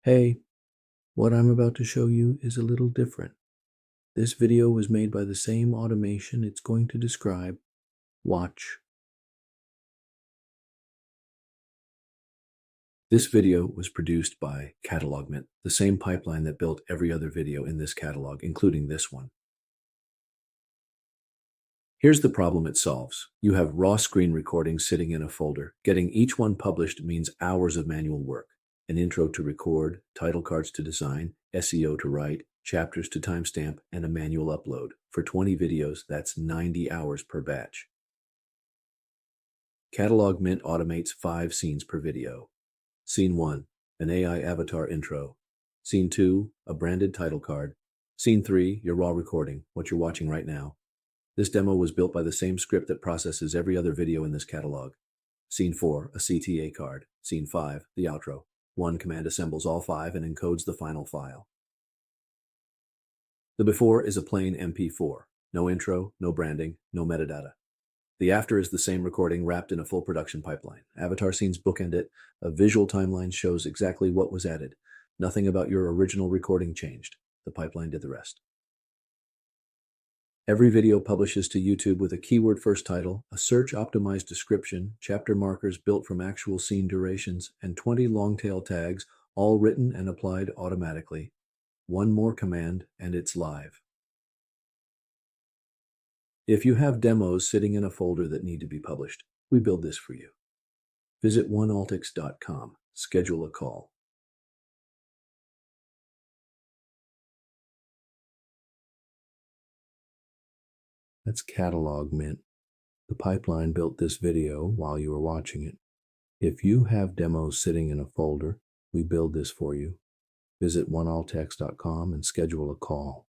Hey, what I'm about to show you is a little different. This video was made by the same automation it's going to describe. Watch. This video was produced by CatalogMint, the same pipeline that built every other video in this catalog, including this one. Here's the problem it solves. You have raw screen recordings sitting in a folder. Getting each one published means hours of manual work. An intro to record, title cards to design, SEO to write, chapters to timestamp, and a manual upload. For 20 videos, that's 90 hours per batch. CatalogMint automates 5 scenes per video. Scene 1, an AI avatar intro. Scene 2, a branded title card. Scene 3, your raw recording, what you're watching right now. This demo was built by the same script that processes every other video in this catalog. Scene 4, a CTA card. Scene 5, the outro. One command assembles all 5 and encodes the final file. The before is a plain MP4. No intro, no branding, no metadata. The after is the same recording wrapped in a full production pipeline. Avatar scenes bookend it. A visual timeline shows exactly what was added. Nothing about your original recording changed. The pipeline did the rest. Every video publishes to YouTube with a keyword-first title, a search-optimized description, chapter markers built from actual scene durations, and 20 long-tail tags, all written and applied automatically. One more command, and it's live. If you have demos sitting in a folder that need to be published, we build this for you. Visit onealtix.com. Schedule a call. That's CatalogMint. The pipeline built this video while you were watching it. If you have demos sitting in a folder, we build this for you. Visit onealtix.com and schedule a call.